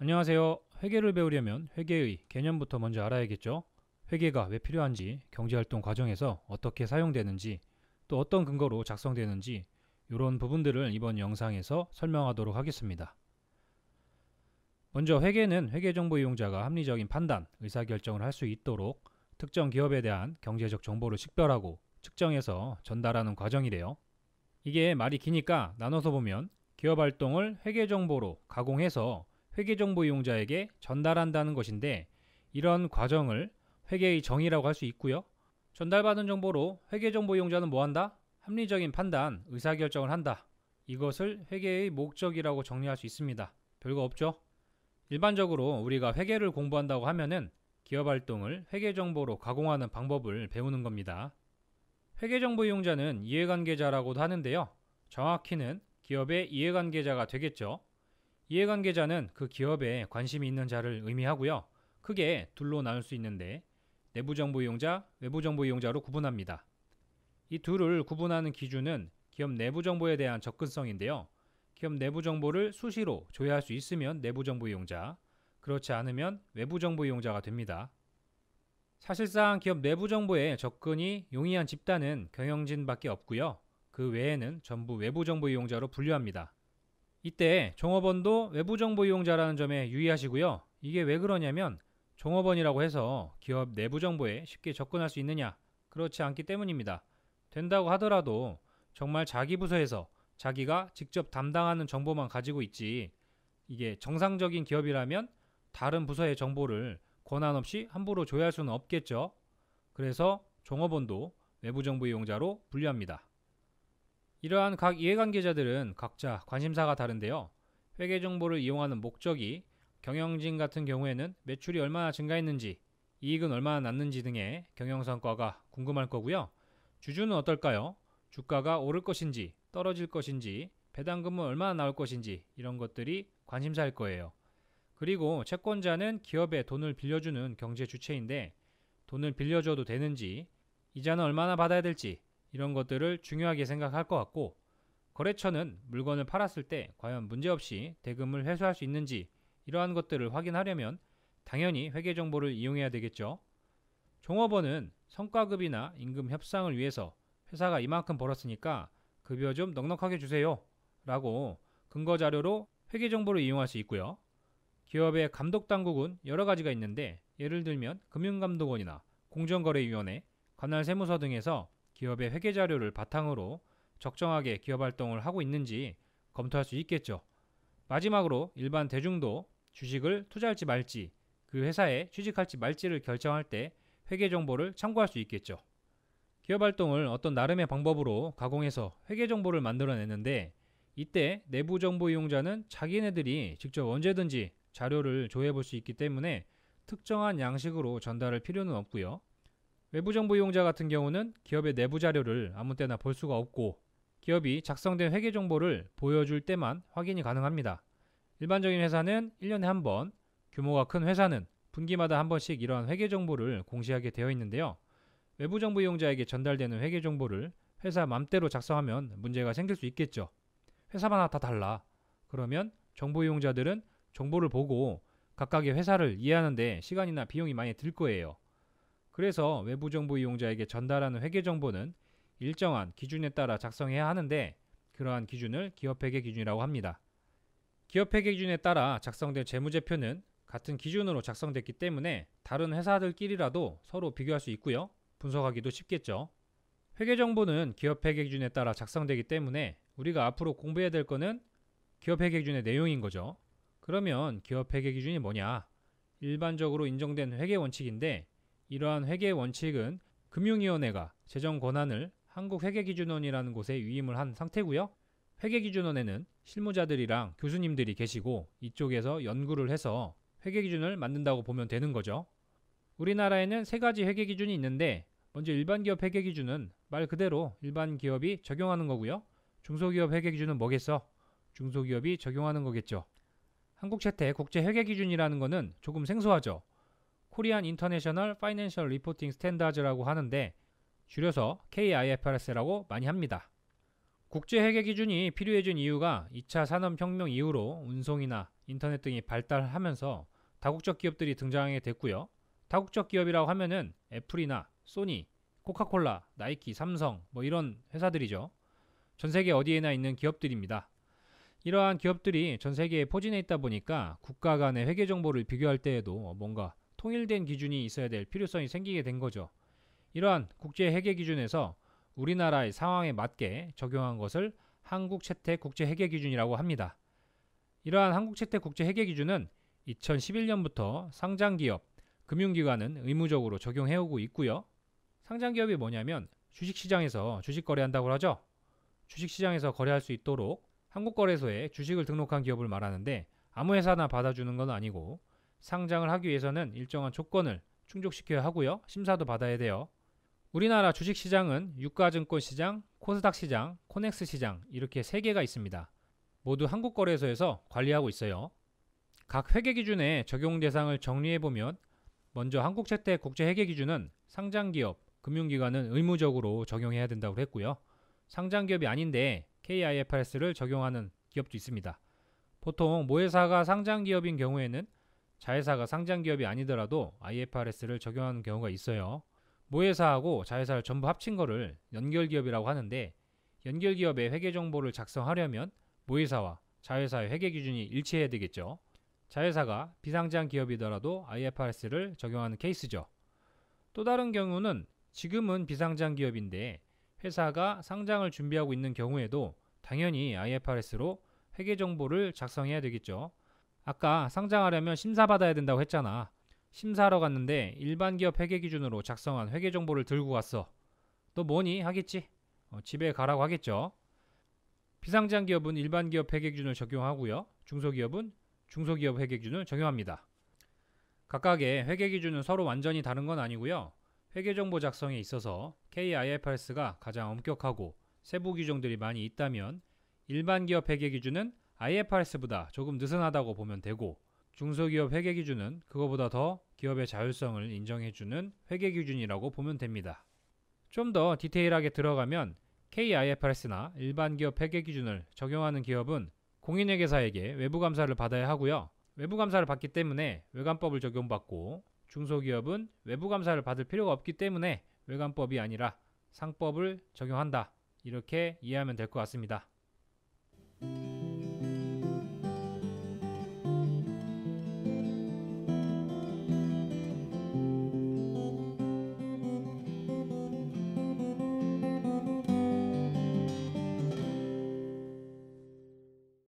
안녕하세요. 회계를 배우려면 회계의 개념부터 먼저 알아야겠죠? 회계가 왜 필요한지, 경제활동 과정에서 어떻게 사용되는지, 또 어떤 근거로 작성되는지 이런 부분들을 이번 영상에서 설명하도록 하겠습니다. 먼저 회계는 회계정보 이용자가 합리적인 판단, 의사결정을 할 수 있도록 특정 기업에 대한 경제적 정보를 식별하고 측정해서 전달하는 과정이래요. 이게 말이 기니까 나눠서 보면 기업활동을 회계정보로 가공해서 회계정보 이용자에게 전달한다는 것인데, 이런 과정을 회계의 정의라고 할 수 있고요. 전달받은 정보로 회계정보 이용자는 뭐한다? 합리적인 판단, 의사결정을 한다. 이것을 회계의 목적이라고 정리할 수 있습니다. 별거 없죠? 일반적으로 우리가 회계를 공부한다고 하면은 기업활동을 회계정보로 가공하는 방법을 배우는 겁니다. 회계정보 이용자는 이해관계자라고도 하는데요. 정확히는 기업의 이해관계자가 되겠죠. 이해관계자는 그 기업에 관심이 있는 자를 의미하고요. 크게 둘로 나눌 수 있는데 내부정보 이용자, 외부정보 이용자로 구분합니다. 이 둘을 구분하는 기준은 기업 내부 정보에 대한 접근성인데요. 기업 내부 정보를 수시로 조회할 수 있으면 내부정보 이용자, 그렇지 않으면 외부정보 이용자가 됩니다. 사실상 기업 내부 정보에 접근이 용이한 집단은 경영진밖에 없고요. 그 외에는 전부 외부정보 이용자로 분류합니다. 이때 종업원도 외부정보 이용자라는 점에 유의하시고요. 이게 왜 그러냐면 종업원이라고 해서 기업 내부 정보에 쉽게 접근할 수 있느냐? 그렇지 않기 때문입니다. 된다고 하더라도 정말 자기 부서에서 자기가 직접 담당하는 정보만 가지고 있지, 이게 정상적인 기업이라면 다른 부서의 정보를 권한 없이 함부로 조회할 수는 없겠죠. 그래서 종업원도 외부정보 이용자로 분류합니다. 이러한 각 이해관계자들은 각자 관심사가 다른데요. 회계 정보를 이용하는 목적이 경영진 같은 경우에는 매출이 얼마나 증가했는지, 이익은 얼마나 났는지 등의 경영성과가 궁금할 거고요. 주주는 어떨까요? 주가가 오를 것인지, 떨어질 것인지, 배당금은 얼마나 나올 것인지 이런 것들이 관심사일 거예요. 그리고 채권자는 기업에 돈을 빌려주는 경제 주체인데 돈을 빌려줘도 되는지, 이자는 얼마나 받아야 될지 이런 것들을 중요하게 생각할 것 같고, 거래처는 물건을 팔았을 때 과연 문제없이 대금을 회수할 수 있는지 이러한 것들을 확인하려면 당연히 회계 정보를 이용해야 되겠죠. 종업원은 성과급이나 임금 협상을 위해서 회사가 이만큼 벌었으니까 급여 좀 넉넉하게 주세요 라고 근거 자료로 회계 정보를 이용할 수 있고요. 기업의 감독 당국은 여러 가지가 있는데, 예를 들면 금융감독원이나 공정거래위원회, 관할세무서 등에서 기업의 회계 자료를 바탕으로 적정하게 기업 활동을 하고 있는지 검토할 수 있겠죠. 마지막으로 일반 대중도 주식을 투자할지 말지, 그 회사에 취직할지 말지를 결정할 때 회계 정보를 참고할 수 있겠죠. 기업 활동을 어떤 나름의 방법으로 가공해서 회계 정보를 만들어내는데, 이때 내부 정보 이용자는 자기네들이 직접 언제든지 자료를 조회해 볼 수 있기 때문에 특정한 양식으로 전달할 필요는 없고요. 외부 정보 이용자 같은 경우는 기업의 내부 자료를 아무 때나 볼 수가 없고, 기업이 작성된 회계 정보를 보여줄 때만 확인이 가능합니다. 일반적인 회사는 1년에 한 번, 규모가 큰 회사는 분기마다 한 번씩 이러한 회계 정보를 공시하게 되어 있는데요. 외부 정보 이용자에게 전달되는 회계 정보를 회사 맘대로 작성하면 문제가 생길 수 있겠죠. 회사마다 다 달라. 그러면 정보 이용자들은 정보를 보고 각각의 회사를 이해하는데 시간이나 비용이 많이 들 거예요. 그래서 외부 정보 이용자에게 전달하는 회계 정보는 일정한 기준에 따라 작성해야 하는데, 그러한 기준을 기업회계 기준이라고 합니다. 기업회계 기준에 따라 작성된 재무제표는 같은 기준으로 작성됐기 때문에 다른 회사들끼리라도 서로 비교할 수 있고요. 분석하기도 쉽겠죠. 회계 정보는 기업회계 기준에 따라 작성되기 때문에 우리가 앞으로 공부해야 될 거는 기업회계 기준의 내용인 거죠. 그러면 기업회계 기준이 뭐냐? 일반적으로 인정된 회계 원칙인데, 이러한 회계 원칙은 금융위원회가 재정 권한을 한국회계기준원이라는 곳에 위임을 한 상태고요. 회계기준원에는 실무자들이랑 교수님들이 계시고 이쪽에서 연구를 해서 회계기준을 만든다고 보면 되는 거죠. 우리나라에는 세 가지 회계기준이 있는데, 먼저 일반기업 회계기준은 말 그대로 일반 기업이 적용하는 거고요. 중소기업 회계기준은 뭐겠어? 중소기업이 적용하는 거겠죠. 한국채택 국제회계기준이라는 거는 조금 생소하죠. 코리안 인터내셔널 파이낸셜 리포팅 스탠다드라고 하는데 줄여서 KIFRS라고 많이 합니다. 국제회계 기준이 필요해진 이유가 2차 산업혁명 이후로 운송이나 인터넷 등이 발달하면서 다국적 기업들이 등장하게 됐고요. 다국적 기업이라고 하면은 애플이나 소니, 코카콜라, 나이키, 삼성 뭐 이런 회사들이죠. 전 세계 어디에나 있는 기업들입니다. 이러한 기업들이 전 세계에 포진해 있다 보니까 국가 간의 회계 정보를 비교할 때에도 뭔가 통일된 기준이 있어야 될 필요성이 생기게 된 거죠. 이러한 국제 회계 기준에서 우리나라의 상황에 맞게 적용한 것을 한국채택 국제회계기준이라고 합니다. 이러한 한국채택 국제회계기준은 2011년부터 상장기업, 금융기관은 의무적으로 적용해오고 있고요. 상장기업이 뭐냐면 주식시장에서 주식 거래한다고 하죠. 주식시장에서 거래할 수 있도록 한국거래소에 주식을 등록한 기업을 말하는데 아무 회사나 받아주는 건 아니고 상장을 하기 위해서는 일정한 조건을 충족시켜야 하고요. 심사도 받아야 돼요. 우리나라 주식시장은 유가증권시장, 코스닥시장, 코넥스시장 이렇게 3개가 있습니다. 모두 한국거래소에서 관리하고 있어요. 각 회계기준의 적용 대상을 정리해보면 먼저 한국채택 국제회계기준은 상장기업, 금융기관은 의무적으로 적용해야 된다고 했고요. 상장기업이 아닌데 KIFRS를 적용하는 기업도 있습니다. 보통 모회사가 상장기업인 경우에는 자회사가 상장기업이 아니더라도 IFRS를 적용하는 경우가 있어요. 모회사하고 자회사를 전부 합친 거를 연결기업이라고 하는데 연결기업의 회계정보를 작성하려면 모회사와 자회사의 회계기준이 일치해야 되겠죠. 자회사가 비상장 기업이더라도 IFRS를 적용하는 케이스죠. 또 다른 경우는 지금은 비상장 기업인데 회사가 상장을 준비하고 있는 경우에도 당연히 IFRS로 회계정보를 작성해야 되겠죠. 아까 상장하려면 심사받아야 된다고 했잖아. 심사하러 갔는데 일반 기업 회계 기준으로 작성한 회계 정보를 들고 갔어. 너 뭐니? 하겠지. 집에 가라고 하겠죠. 비상장 기업은 일반 기업 회계 기준을 적용하고요. 중소기업은 중소기업 회계 기준을 적용합니다. 각각의 회계 기준은 서로 완전히 다른 건 아니고요. 회계 정보 작성에 있어서 KIFRS가 가장 엄격하고 세부 규정들이 많이 있다면 일반 기업 회계 기준은 IFRS보다 조금 느슨하다고 보면 되고 중소기업 회계 기준은 그거보다 더 기업의 자율성을 인정해주는 회계 기준이라고 보면 됩니다. 좀 더 디테일하게 들어가면 KIFRS나 일반 기업 회계 기준을 적용하는 기업은 공인회계사에게 외부 감사를 받아야 하고요. 외부 감사를 받기 때문에 외관법을 적용받고 중소기업은 외부 감사를 받을 필요가 없기 때문에 외관법이 아니라 상법을 적용한다. 이렇게 이해하면 될 것 같습니다.